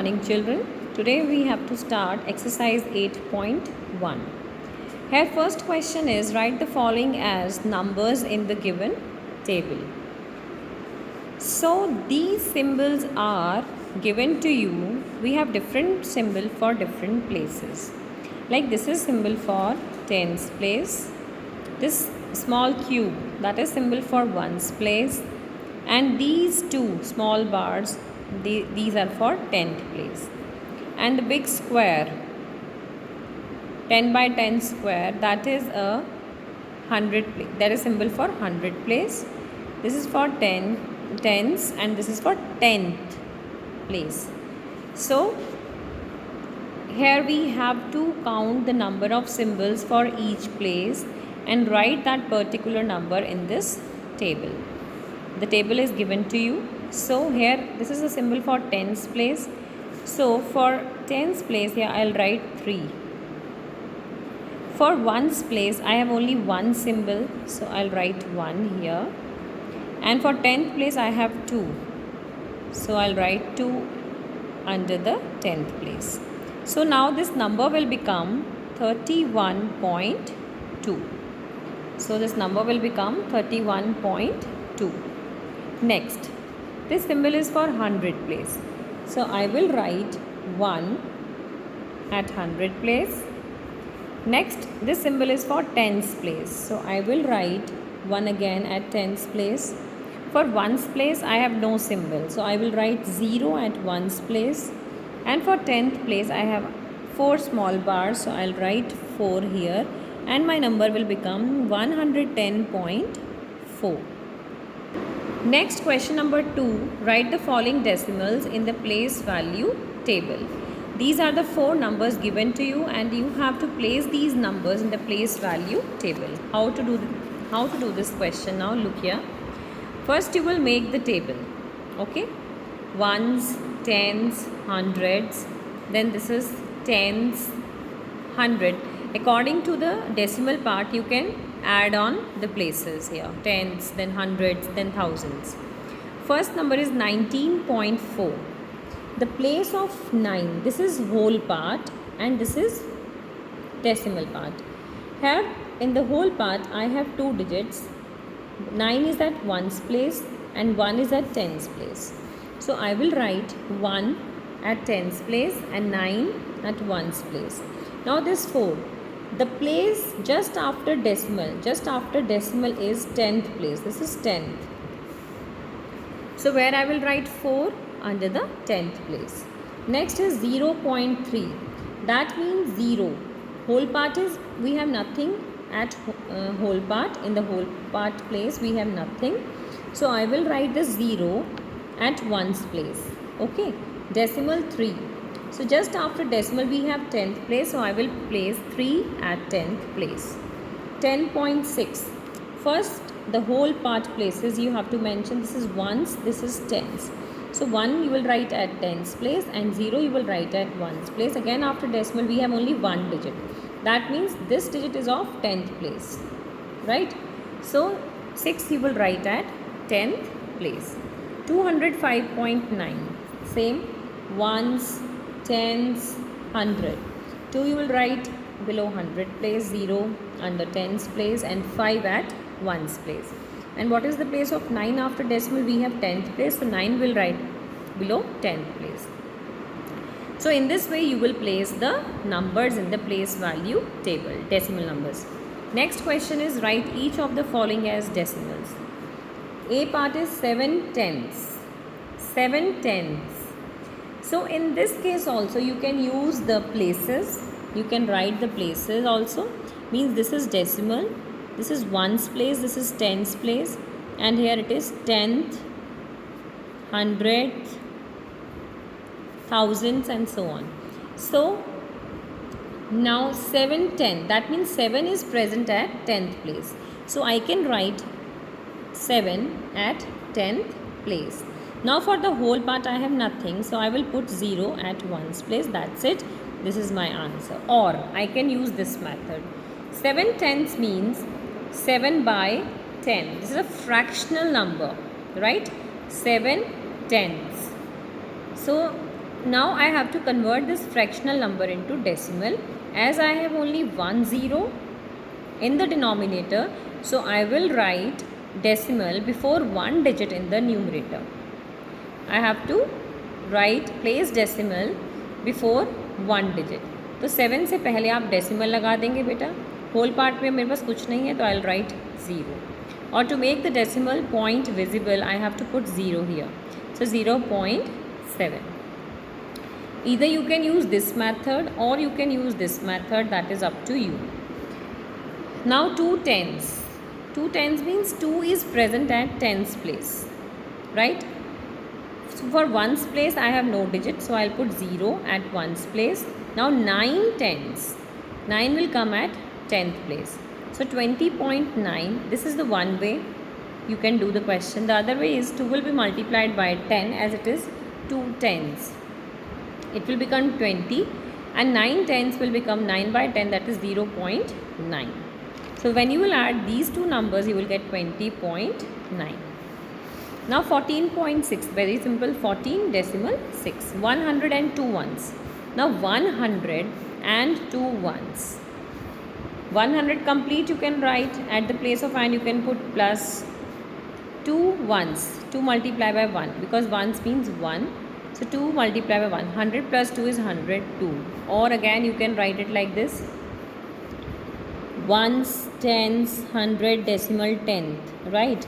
morning, children. Today we have to start exercise 8.1. Here first question is write the following as numbers in the given table. So these symbols are given to you. We have different symbol for different places. Like this is symbol for tens place. This small cube, that is symbol for ones place. And these two small bars, these are for tenth place. And the big square, 10 by 10 square, that is a 100 place. That is symbol for 100 place. This is for tens and this is for 10th place. So here we have to count the number of symbols for each place and write that particular number in this table. The table is given to you. So here this is a symbol for tens place. So for tens place here I'll write 3. For ones place I have only one symbol, so I'll write 1 here. And for 10th place I have 2, so I'll write 2 under the 10th place. So now this number will become 31.2. So this number will become 31.2. Next, this symbol is for 100 place. So I will write 1 at 100 place. Next, this symbol is for tens place. So I will write 1 again at tens place. For ones place I have no symbol. So I will write 0 at ones place. And for 10th place I have 4 small bars. So I'll write 4 here. And my number will become 110.4. Next, question number 2. Write the following decimals in the place value table. These are the 4 numbers given to you and you have to place these numbers in the place value table. How to do this question now? Look here. First you will make the table. Okay. Ones, tens, hundreds. Then this is tens, 100. According to the decimal part you can add on the places here. Tens, then hundreds, then thousands. First number is 19.4. The place of 9, this is whole part and this is decimal part. Here in the whole part I have 2 digits. 9 is at ones place and 1 is at tens place. So I will write 1 at tens place and 9 at ones place. Now this 4. The place just after decimal is 10th place. This is 10th. So where I will write 4 under the 10th place. Next is 0.3. That means 0. Whole part is, we have nothing at whole part. In the whole part place we have nothing. So I will write the 0 at ones place. Okay. Decimal 3. So just after decimal we have 10th place. So I will place 3 at 10th place. 10.6. First the whole part places you have to mention. This is ones, this is tens. So 1 you will write at tens place and 0 you will write at ones place. Again after decimal we have only one digit. That means this digit is of 10th place. Right? So 6 you will write at 10th place. 205.9. Same. Ones, tens, 100. 2 you will write below 100 place, 0 under tens place and 5 at ones place. And what is the place of 9 after decimal? We have 10th place. So 9 will write below 10th place. So in this way you will place the numbers in the place value table, decimal numbers. Next question is write each of the following as decimals. A part is 7 tenths. 7 tenths. So in this case also you can use the places. You can write the places also. Means this is decimal. This is ones place, this is tens place, and here it is 10th, 100th, thousands and so on. So now 7 10, that means 7 is present at 10th place. So I can write 7 at 10th place. Now for the whole part I have nothing, so I will put 0 at ones place. That's it. This is my answer. Or I can use this method. 7 tenths means 7 by 10. This is a fractional number, right? 7 tenths. So Now I have to convert this fractional number into decimal. As I have only one zero in the denominator, so I will write decimal before one digit in the numerator. I have to place decimal before one digit. तो 7 से पहले आप decimal लगा देंगे बेटा. Whole part में मेरे पास कुछ नहीं है तो I'll write 0. Or to make the decimal point visible, I have to put 0 here. So 0.7. Either you can use this method or you can use this method, that is up to you. Now 2 tens. 2 tens means 2 is present at tens place, right? So for ones place I have no digit, so I'll put 0 at ones place. Now 9 tens. 9 will come at 10th place. So 20.9, this is the one way you can do the question. The other way is 2 will be multiplied by 10 as it is 2 tens. It will become 20 and 9 tens will become 9 by 10, that is 0.9. So when you will add these two numbers, you will get 20.9. Now 14.6, very simple, 14 decimal 6, 102 ones. Now 100 and 2 ones. 100 complete you can write, at the place of and you can put plus 2 ones, 2 multiply by 1 because ones means 1. So 2 multiply by 1, 100 plus 2 is 102. Or again you can write it like this, ones, tens, 100, decimal, tenth, right?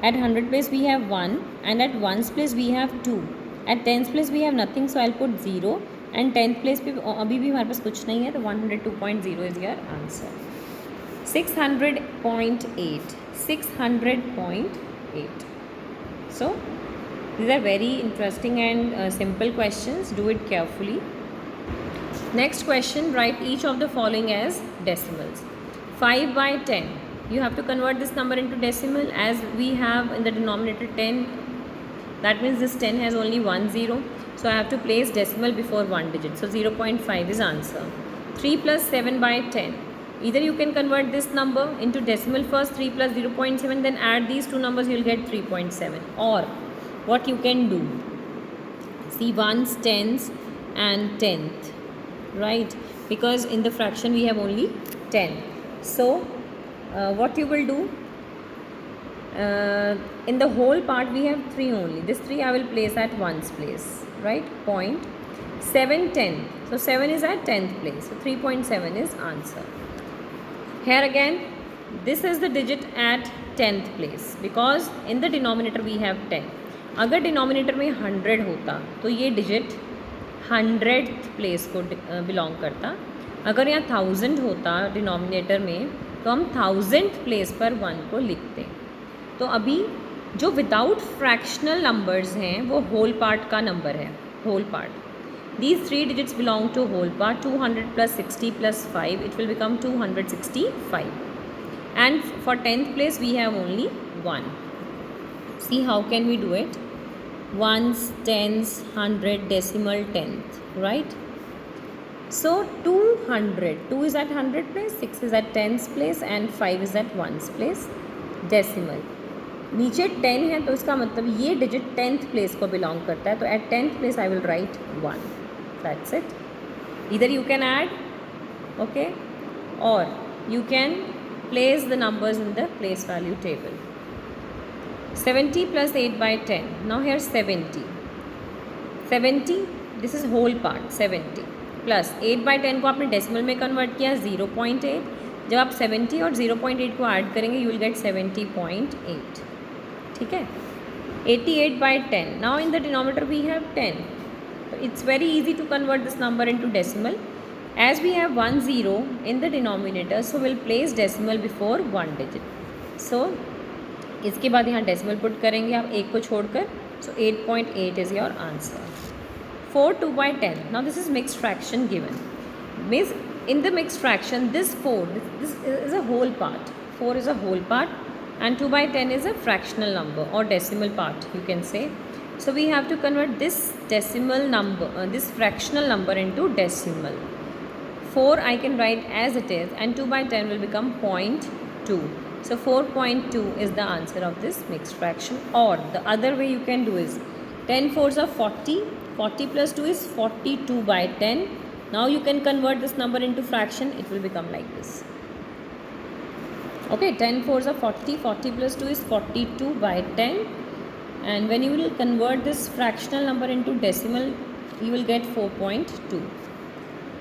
At 100 place we have 1 and at ones place we have 2. At tens place we have nothing, so I'll put 0 and 10th place पे अभी भी हमारे पास कुछ नहीं है तो 102.0 is your answer. 600.8, 600.8. So these are very interesting and simple questions. Do it carefully. Next question, write each of the following as decimals. 5 by 10. You have to convert this number into decimal. As we have in the denominator 10, that means this 10 has only one zero. So I have to place decimal before one digit. So 0.5 is answer. 3 plus 7 by 10. Either you can convert this number into decimal first, 3 plus 0.7, then add these two numbers, you will get 3.7. Or what you can do, see ones, tens and tenth, right? Because in the fraction we have only 10. So what you will do, in the whole part we have 3 only. This 3 I will place at ones place, right? Point 7, 10. So 7 is at 10th place. So 3.7 is answer. Here again, this is the digit at 10th place because in the denominator we have 10. अगर denominator में 100 होता तो ये digit 100th place को belong करता. अगर यहाँ 1000 होता डिनोमिनेटर में तो हम 1000th प्लेस पर 1 को लिखते. तो अभी जो विदाउट फ्रैक्शनल नंबर्स हैं वो होल पार्ट का नंबर है, whole part. These 3 digits belong to whole part. 200 plus 60 plus 5, it will become 265. And for 10th place we have only 1. See how can we do it? Ones, tens, 100, decimal, tenth, right? So 200, 2 is at 100 place, 6 is at 10th place and 5 is at 1's place. Decimal. नीचे 10 है तो इसका मतलब ये digit 10th place को belong करता है. तो at 10th place I will write 1. That's it. Either you can add, okay, और you can place the numbers in the place value table. 70 plus 8 by 10. Now here 70. 70, this is whole part 70 plus 8 by 10 को आपने decimal में convert किया 0.8. जब आप 70 और 0.8 को add करेंगे यू विल गेट 70.8. ठीक है. 88 by 10. Now in the denominator we have 10. So it's very easy to convert this number into decimal. As we have 1 0 in the denominator, so we'll place decimal before one digit. So इसके बाद यहाँ decimal put करेंगे आप एक को छोड़कर. सो 8.8 is your answer. 4 2 by 10. Now this is mixed fraction given. Means in the mixed fraction this 4, this is a whole part. 4 is a whole part and 2 by 10 is a fractional number or decimal part you can say. So we have to convert this decimal number, this fractional number into decimal. 4 I can write as it is and 2 by 10 will become 0.2. So 4.2 is the answer of this mixed fraction. Or the other way you can do is 10 fours are 40 40 plus 2 is 42 by 10. Now you can convert this number into fraction. It will become like this. Okay, 10 fours are 40. 40 plus 2 is 42 by 10. And when you will convert this fractional number into decimal, you will get 4.2.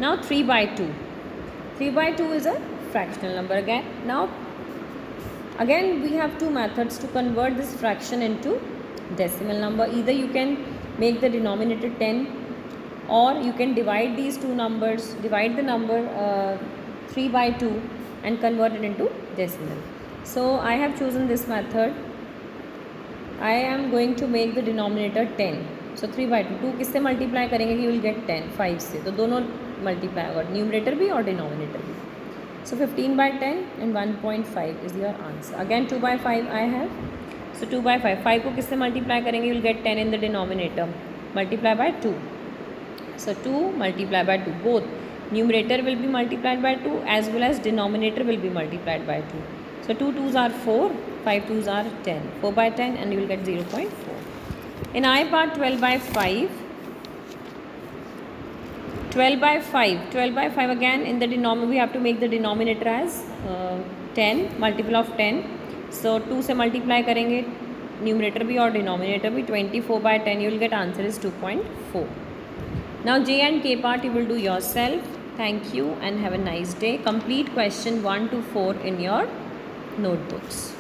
Now 3 by 2. 3 by 2 is a fractional number again. Now again we have two methods to convert this fraction into decimal number. Either you can make the denominator 10, or you can divide these two numbers, divide the number 3 by 2 and convert it into decimal. So I have chosen this method. I am going to make the denominator 10. So 3 by 2, 2 किससे multiply करेंगे कि you will get 10, 5 से, तो दोनों multiply होगा, numerator भी और denominator भी. So 15 by 10 and 1.5 is your answer. Again 2 by 5 I have. So 2 by 5. 5 को किससे मल्टीप्लाई करेंगे? You will get 10 in the denominator. Multiply by 2. So 2 multiply by 2. Both numerator will be multiplied by 2 as well as denominator will be multiplied by 2. So 2 2s are 4, 5 2s are 10. 4 by 10 and you will get 0.4. In I part 12 by 5. 12 by 5. 12 by 5 again in the denominator we have to make the denominator as 10, multiple of 10. So 2 से multiply करेंगे numerator भी और denominator भी. 24 by 10 you will get answer is 2.4. Now J and K part you will do yourself. Thank you and have a nice day. Complete question 1 to 4 in your notebooks.